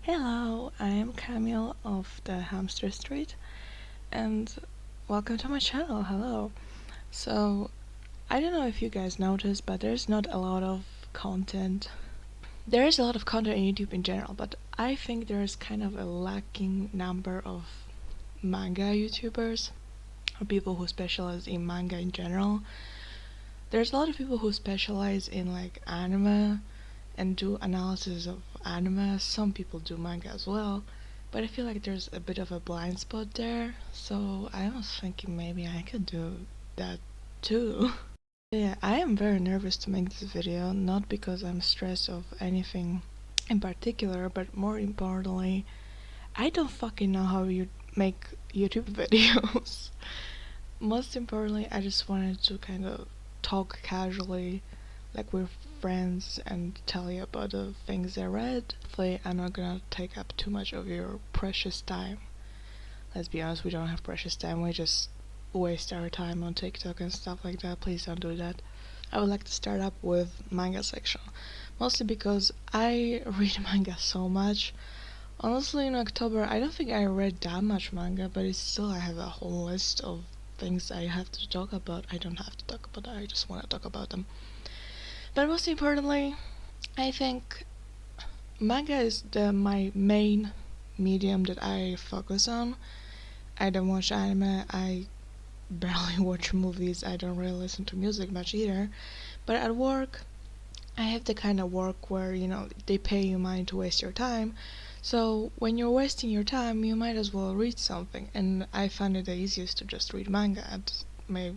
Hello, I am Camille of the Hamster Street, and welcome to my channel. Hello. So, I don't know if you guys noticed, but there's not a lot of content. There is a lot of content on YouTube in general, but I think there's kind of a lacking number of manga YouTubers, or people who specialize in manga in general. There's a lot of people who specialize in like anime and do analysis of anime. Some people do manga as well, but I feel like there's a bit of a blind spot there, so I was thinking maybe I could do that too. Yeah, I am very nervous to make this video, not because I'm stressed of anything in particular, but more importantly, I don't fucking know how you make YouTube videos. Most importantly, I just wanted to kind of talk casually, like we're friends, and tell you about the things I read. Hopefully, I'm not gonna take up too much of your precious time. Let's be honest, we don't have precious time, we just waste our time on TikTok and stuff like that. Please don't do that. I would like to start up with manga section, mostly because I read manga so much. Honestly, in October, I don't think I read that much manga, but it's still, I have a whole list of things I have to talk about. I don't have to talk about that, I just want to talk about them. But most importantly, I think manga is my main medium that I focus on. I don't watch anime, I barely watch movies, I don't really listen to music much either. But at work, I have the kind of work where, they pay you money to waste your time. So when you're wasting your time, you might as well read something. And I find it the easiest to just read manga at my...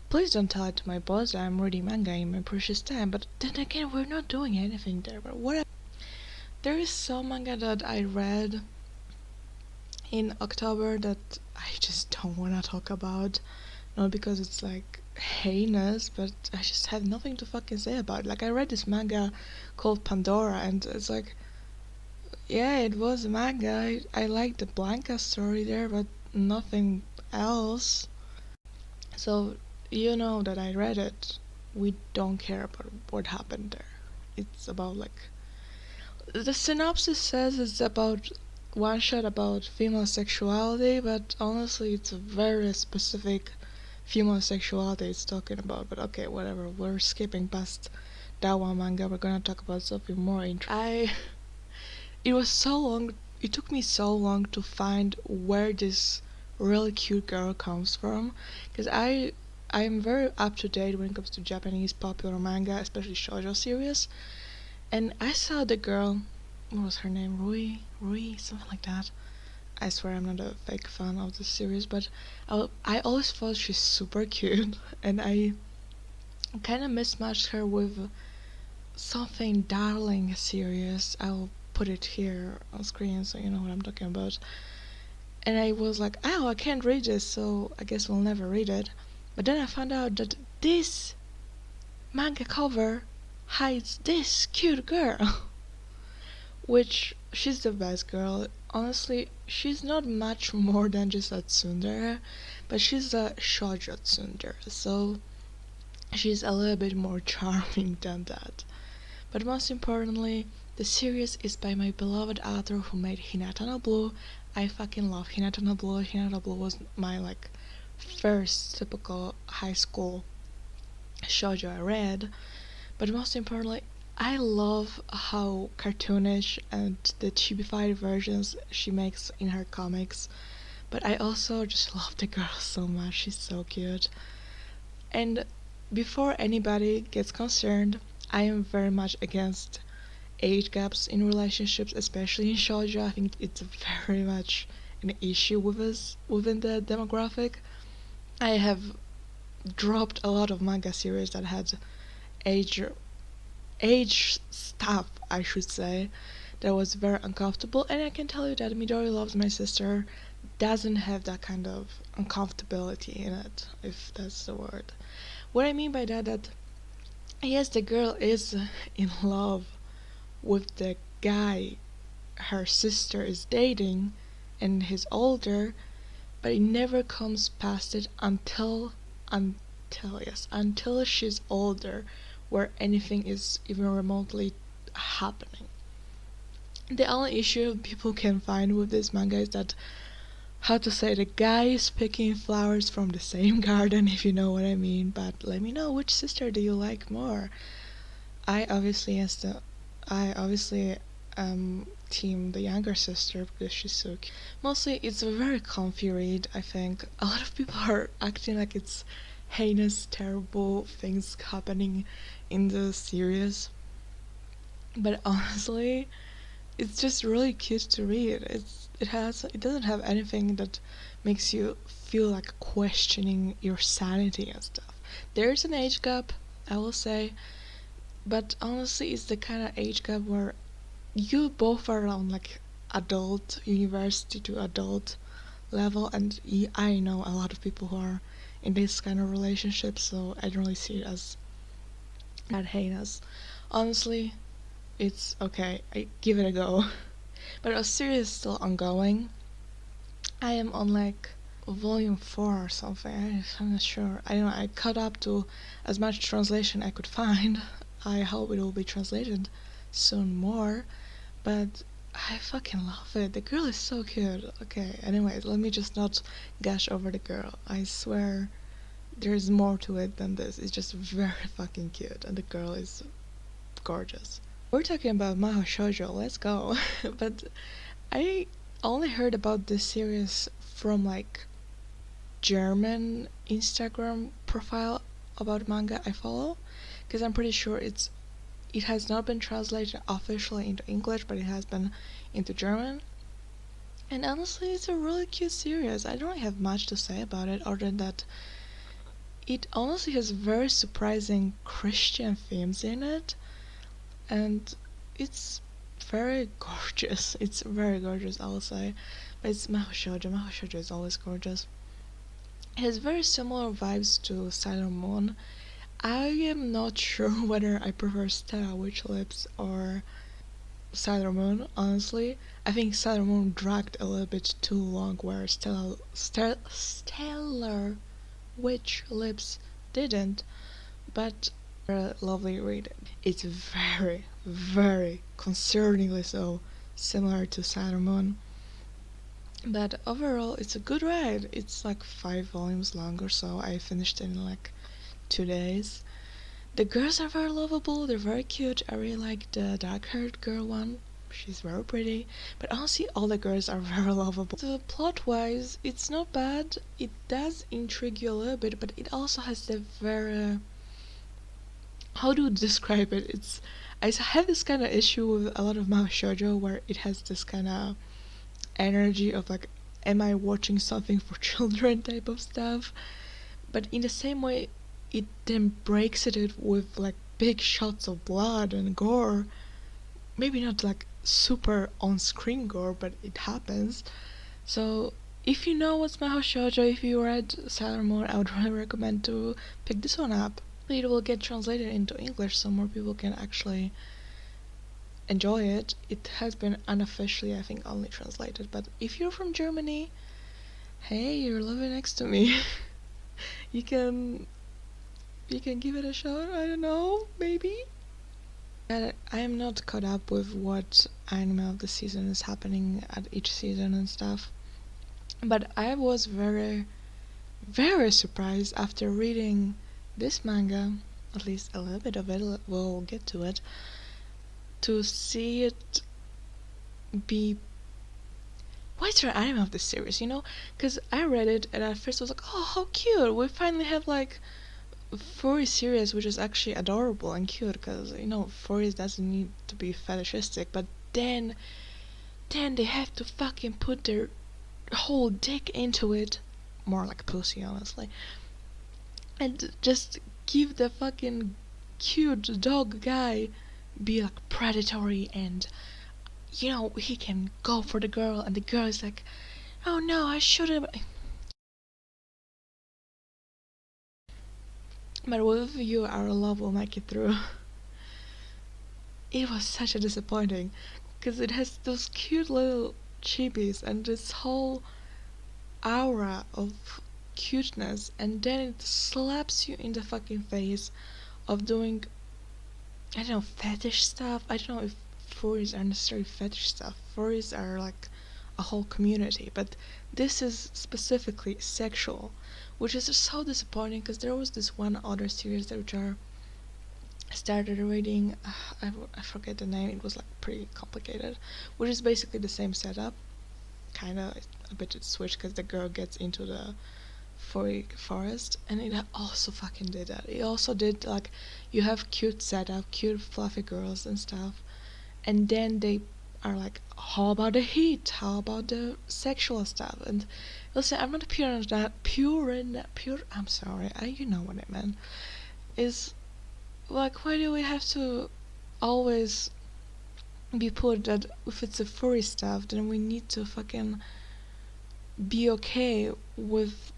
Please don't tell it to my boss that I'm reading manga in my precious time, but then again, we're not doing anything there. But whatever. There is some manga that I read in October that I just don't want to talk about. Not because it's like heinous, but I just have nothing to fucking say about it. Like, I read this manga called Pandora, and it's like, yeah, it was a manga. I liked the Blanca story there, but nothing else. So, you know that I read it. We don't care about what happened there. It's about like... The synopsis says it's about one shot about female sexuality, but honestly, it's a very specific female sexuality it's talking about. But okay, whatever. We're skipping past that one manga. We're gonna talk about something more interesting. It was so long. It took me so long to find where this really cute girl comes from, because I'm very up to date when it comes to Japanese popular manga, especially shoujo series. And I saw the girl, what was her name? Rui, something like that. I swear I'm not a fake fan of the series, but I always thought she's super cute, and I kind of mismatched her with something darling serious. I'll put it here on screen so you know what I'm talking about. And I was like, oh, I can't read this, so I guess we'll never read it. But then I found out that this manga cover hides this cute girl. Which, she's the best girl. Honestly, she's not much more than just a tsundere, but she's a shoujo tsundere, so she's a little bit more charming than that. But most importantly, the series is by my beloved author who made Hinata no Blue. I fucking love Hinata no Blue. Hinata no Blue was my first typical high school shoujo I read. But most importantly, I love how cartoonish and the chibified versions she makes in her comics. But I also just love the girl so much. She's so cute. And before anybody gets concerned, I am very much against age gaps in relationships, especially in shoujo. I think it's very much an issue with us within the demographic. I have dropped a lot of manga series that had age stuff, I should say, that was very uncomfortable, and I can tell you that Midori Loves My Sister doesn't have that kind of uncomfortability in it, if that's the word. What I mean by that yes, the girl is in love with the guy her sister is dating, and he's older, but it never comes past it until she's older, where anything is even remotely happening. The only issue people can find with this manga is that, how to say, the guy is picking flowers from the same garden, if you know what I mean. But let me know, which sister do you like more? I obviously as the I obviously team the younger sister because she's so cute. Mostly it's a very comfy read, I think. A lot of people are acting like it's heinous, terrible things happening in the series. But honestly, it's just really cute to read. It doesn't have anything that makes you feel like questioning your sanity and stuff. There's an age gap, I will say, but honestly, it's the kind of age gap where you both are on like adult university to adult level, and I know a lot of people who are in this kind of relationship, so I don't really see it as that heinous. Honestly, it's okay. I give it a go. But our series is still ongoing. I am on like volume 4 or something. I'm not sure. I don't know. I caught up to as much translation I could find. I hope it will be translated soon more. But I fucking love it. The girl is so cute. Okay, anyways, let me just not gush over the girl. I swear there's more to it than this. It's just very fucking cute, and the girl is gorgeous. We're talking about Mahou Shoujo, let's go. But I only heard about this series from like German Instagram profile about manga I follow, because I'm pretty sure it has not been translated officially into English, but it has been into German. And honestly, it's a really cute series. I don't really have much to say about it other than that it honestly has very surprising Christian themes in it, and it's very gorgeous. It's very gorgeous, I will say. But it's Mahou Shoujo. Mahou Shoujo is always gorgeous. It has very similar vibes to Sailor Moon. I am not sure whether I prefer Stella Witch Lips or Sailor Moon, honestly. I think Sailor Moon dragged a little bit too long, where Stellar Witch Lips didn't, but a lovely read. It's very, very concerningly so similar to Sailor Moon. But overall, it's a good read. It's like 5 volumes long or so. I finished it in like 2 days. The girls are very lovable, they're very cute. I really like the dark-haired girl one. She's very pretty. But honestly, all the girls are very lovable. The plot-wise, it's not bad. It does intrigue you a little bit, but it also has the very... how do you describe it? I have this kind of issue with a lot of Mahou Shoujo where it has this kind of energy of like, am I watching something for children type of stuff? But in the same way, it then breaks it with like big shots of blood and gore. Maybe not like super on-screen gore, but it happens. So if you know what's Mahou Shoujo, if you read Sailor Moon, I would really recommend to pick this one up. It will get translated into English so more people can actually enjoy it. It has been unofficially, I think, only translated, but if you're from Germany, hey, you're living next to me. you can give it a shot. I don't know, maybe. I am not caught up with what anime of the season is happening at each season and stuff, but I was very, very surprised after reading this manga, at least a little bit of it, we'll get to it, to see it be... why is there an anime of this series, you know? Because I read it and at first I was like, oh, how cute, we finally have like furry series which is actually adorable and cute, because you know furries doesn't need to be fetishistic, but then they have to fucking put their whole dick into it, more like pussy honestly, and just give the fucking cute dog guy be like predatory, and you know he can go for the girl and the girl is like, oh no, I shouldn't. But with you, our love will make it through. It was such a disappointing, because it has those cute little chibis and this whole aura of cuteness, and then it slaps you in the fucking face of doing, I don't know, fetish stuff. I don't know if furries are necessarily fetish stuff. Furries are like a whole community, but this is specifically sexual, which is so disappointing because there was this one other series that which I started reading. I forget the name. It was like pretty complicated, which is basically the same setup, kind of a bit switched because the girl gets into the forest, and it also fucking did that. It also did like you have cute setup, cute fluffy girls and stuff, and then they are like, how about the heat? How about the sexual stuff? And listen, I'm not pure. I'm sorry, you know what I meant. Is like, why do we have to always be put that if it's a furry stuff, then we need to fucking be okay with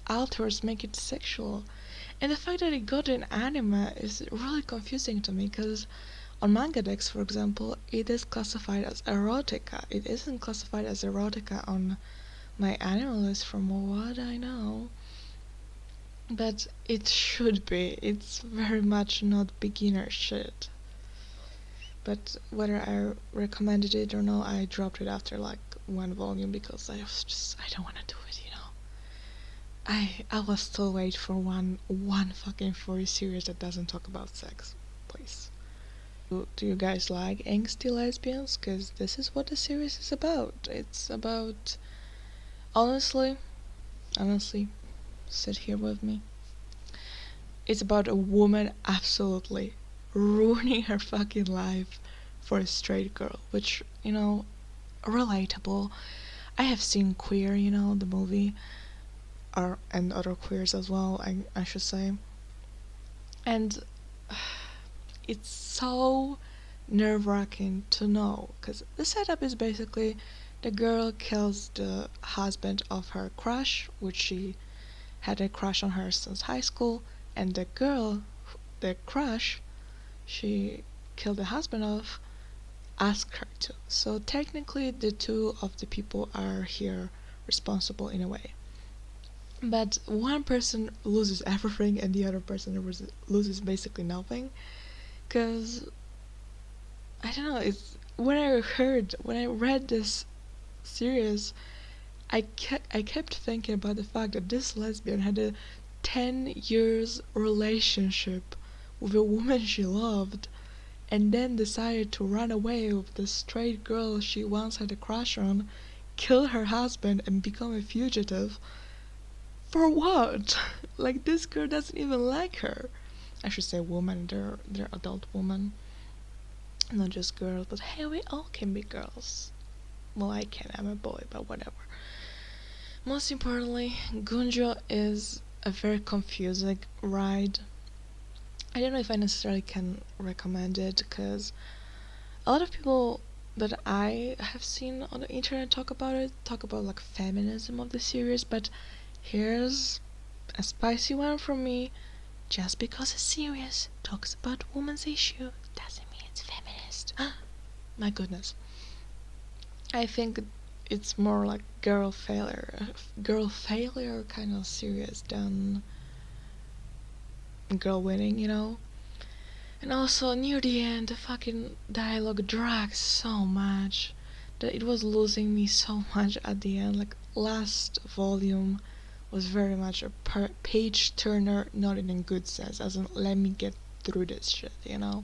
authors make it sexual? And the fact that it got in anime is really confusing to me, because on MangaDex, for example, it is classified as erotica. It isn't classified as erotica on my anime list from what I know. But it should be. It's very much not beginner shit. But whether I recommended it or not, I dropped it after like one volume because I don't want to do it, you know. I will still wait for one fucking furry series that doesn't talk about sex, please. Do you guys like angsty lesbians? Because this is what the series is about. It's about, honestly, sit here with me. It's about a woman absolutely ruining her fucking life for a straight girl, which, you know, relatable. I have seen Queer, you know, the movie, and other queers as well, I should say. And it's so nerve-wracking to know, because the setup is basically the girl kills the husband of her crush, which she had a crush on her since high school, and the girl, the crush she killed the husband of, asked her to. So technically the two of the people are here responsible in a way. But one person loses everything and the other person loses basically nothing. Because, I don't know, it's when I read this series, I kept thinking about the fact that this lesbian had a 10 years relationship with a woman she loved, and then decided to run away with the straight girl she once had a crush on, kill her husband, and become a fugitive. For what? Like, this girl doesn't even like her. I should say woman, they're adult women, not just girls, but hey, we all can be girls. Well, I can, I'm a boy, but whatever. Most importantly, Gunjou is a very confusing ride. I don't know if I necessarily can recommend it, because a lot of people that I have seen on the internet talk about like feminism of the series, but here's a spicy one from me. Just because a series talks about women's issue doesn't mean it's feminist. My goodness. I think it's more like girl failure kind of series than girl winning, you know? And also, near the end, the fucking dialogue drags so much that it was losing me so much at the end. Like, last volume was very much a page turner, not in a good sense, as in, let me get through this shit, you know?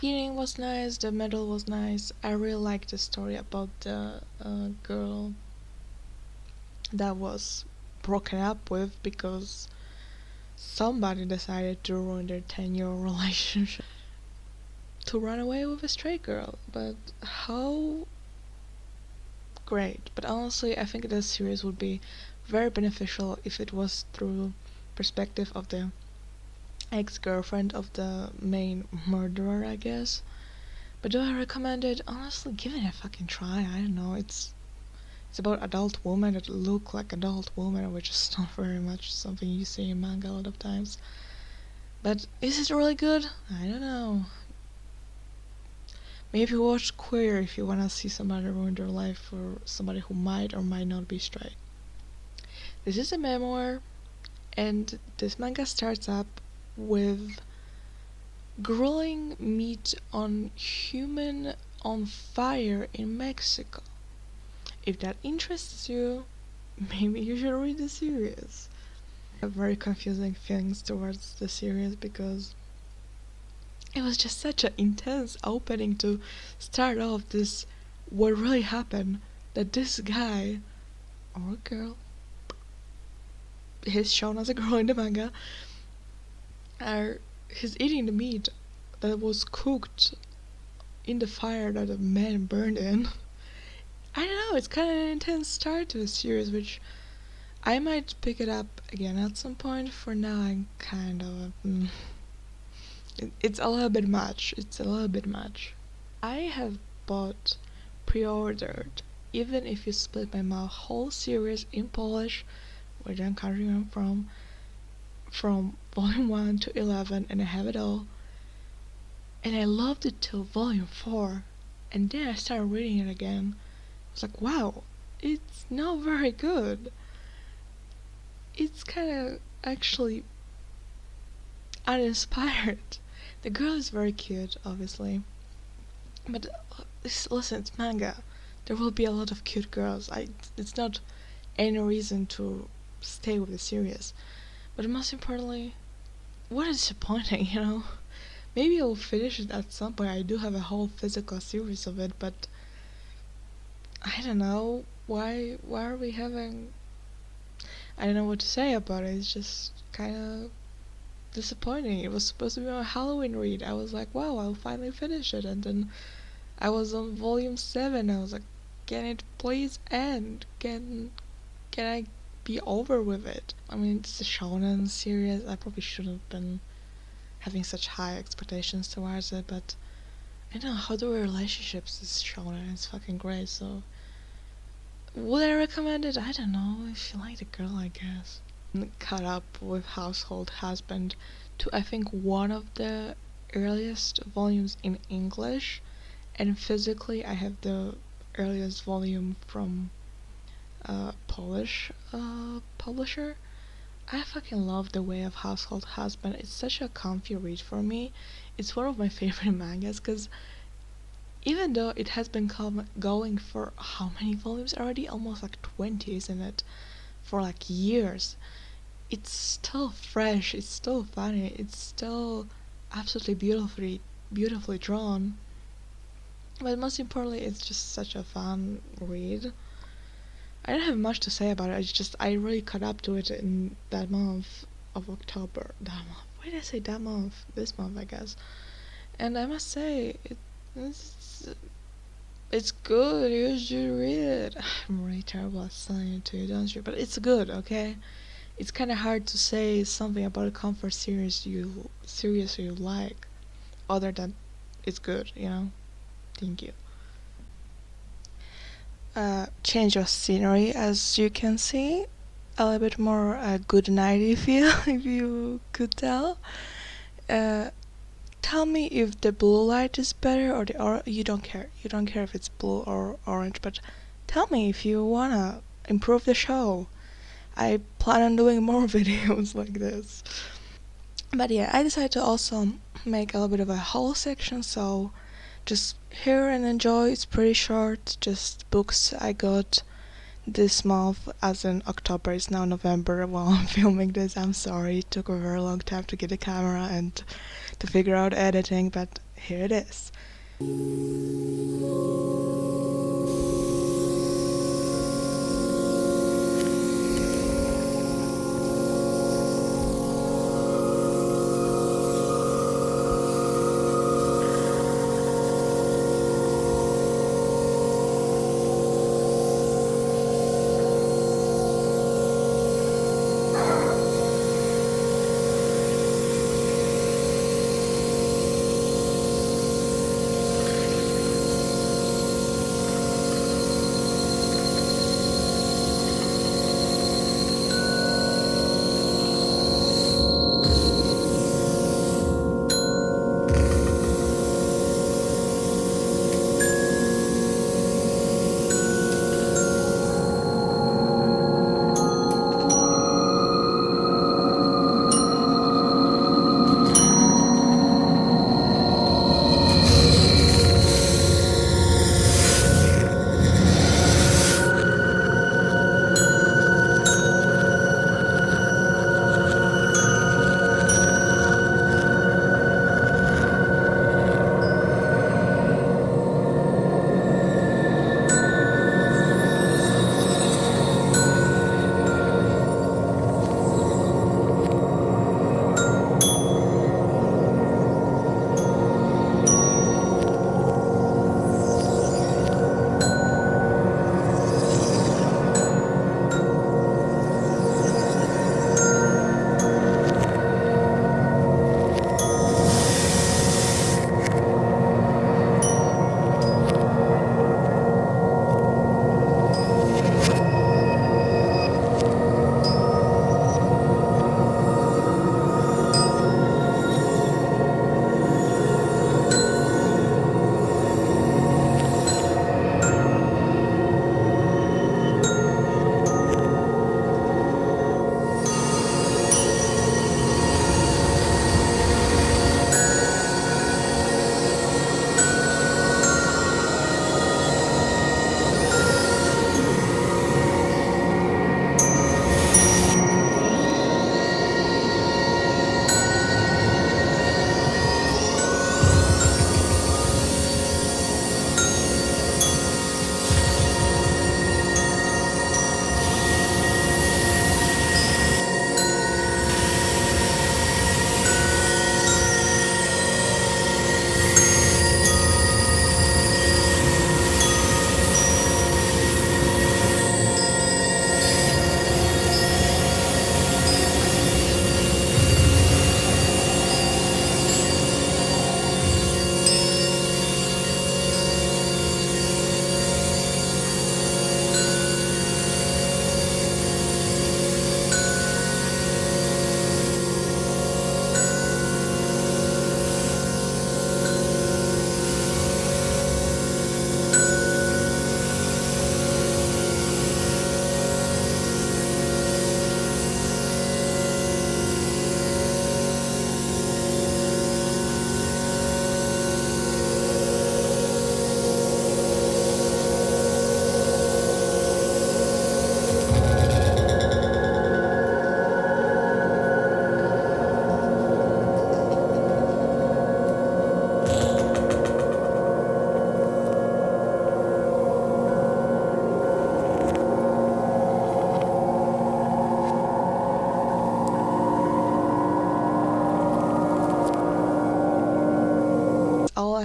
The beginning was nice, the middle was nice. I really liked the story about the girl that was broken up with because somebody decided to ruin their 10-year relationship to run away with a straight girl. But how great. But honestly, I think this series would be very beneficial if it was through perspective of the ex-girlfriend of the main murderer, I guess. But do I recommend it? Honestly, give it a fucking try. I don't know, it's about adult women that look like adult women, which is not very much something you see in manga a lot of times. But is it really good? I don't know. Maybe watch Queer if you wanna see somebody ruin their life for somebody who might or might not be straight. This is a memoir, and this manga starts up with grilling meat on human on fire in Mexico. If that interests you, maybe you should read the series. I have very confusing feelings towards the series because it was just such an intense opening to start off this what really happened, that this guy or girl, he's shown as a girl in the manga, he's eating the meat that was cooked in the fire that a man burned in. I don't know, it's kind of an intense start to a series, which I might pick it up again at some point. For now, I'm kind of... it's a little bit much. It's a little bit much. I have bought, pre-ordered, Even If You Split My Mouth whole series in Polish, which I'm counting from volume 1 to 11, and I have it all. And I loved it till volume 4, and then I started reading it again. I was like, wow, it's not very good. It's kind of actually uninspired. The girl is very cute, obviously, but listen, it's manga. There will be a lot of cute girls. It's not any reason to stay with the series. But most importantly, what is disappointing, you know? Maybe I'll finish it at some point. I do have a whole physical series of it, but I don't know why are we having... I don't know what to say about it. It's just kind of disappointing. It was supposed to be my Halloween read. I was like, wow, I'll finally finish it, and then I was on volume 7. I was like, can it please end? Can I be over with it? I mean, it's a shonen series. I probably shouldn't have been having such high expectations towards it, but I don't know, how do relationships is shonen? It's fucking great. So would I recommend it? I don't know. If you like the girl, I guess. Caught up with Household Husband to, I think, one of the earliest volumes in English, and physically I have the earliest volume from a Polish publisher. I fucking love the way of Household Husband. It's such a comfy read for me. It's one of my favorite mangas because even though it has been going for how many volumes already? Almost like 20, isn't it? For like years. It's still fresh, it's still funny, it's still absolutely beautifully drawn. But most importantly, it's just such a fun read. I don't have much to say about it. It's just I really caught up to it in that month of October. That month. Why did I say that month? This month, I guess. And I must say, it's good. You should read it. I'm really terrible at selling it to you, don't you? But it's good, okay? It's kind of hard to say something about a comfort series you like, other than it's good, you know? Thank you. Change of scenery, as you can see. A little bit more good nighty feel, if you could tell. Tell me if the blue light is better or the you don't care. You don't care if it's blue or orange, but tell me if you wanna improve the show. I plan on doing more videos like this. But yeah, I decided to also make a little bit of a whole section, so just hear and enjoy. It's pretty short, just books I got this month, as in October. It's now November while I'm filming this. I'm sorry, it took a very long time to get a camera and to figure out editing, but here it is.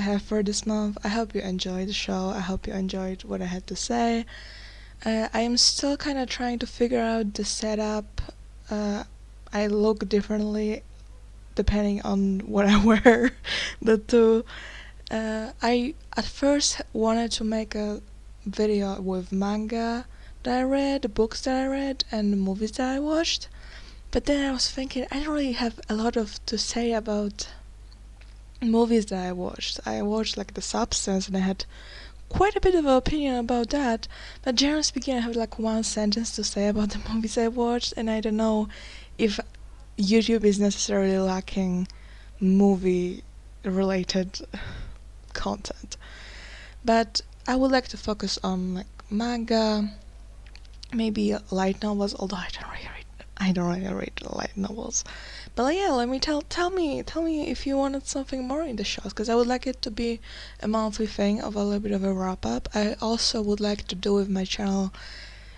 have for this month. I hope you enjoyed the show. I hope you enjoyed what I had to say. I am still kind of trying to figure out the setup. I look differently depending on what I wear. The two. I at first wanted to make a video with manga that I read, the books that I read, and the movies that I watched. But then I was thinking I don't really have a lot of to say about movies that I watched. I watched like The Substance, and I had quite a bit of an opinion about that. But generally speaking, I have like one sentence to say about the movies I watched, and I don't know if YouTube is necessarily lacking movie-related content. But I would like to focus on like manga, maybe light novels. Although I don't really read light novels. But yeah, let me tell me if you wanted something more in the shows, because I would like it to be a monthly thing of a little bit of a wrap up. I also would like to do with my channel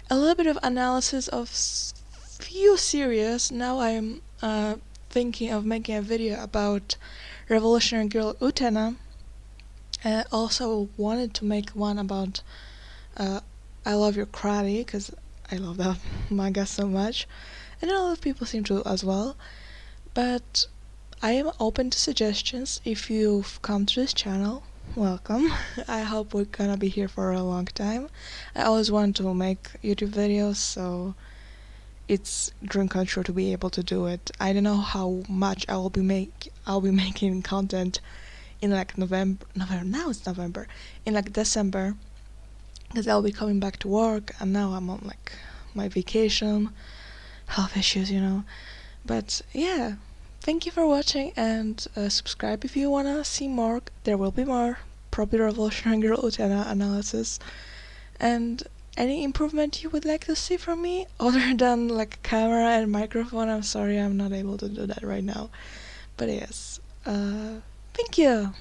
a little bit of analysis of few series. Now I'm thinking of making a video about Revolutionary Girl Utena. I also wanted to make one about I Love Your Karate, because I love that manga so much, and a lot of people seem to as well. But I am open to suggestions. If you've come to this channel, welcome. I hope we're gonna be here for a long time. I always wanted to make YouTube videos, so it's dream come true to be able to do it. I don't know how much I'll be making content in like November. Now it's November. In like December, because I'll be coming back to work, and now I'm on like my vacation. Health issues, you know. But yeah, thank you for watching, and subscribe if you wanna see more. There will be more probably Revolutionary Girl Utena analysis. And any improvement you would like to see from me, other than like camera and microphone, I'm sorry I'm not able to do that right now. But yes, thank you!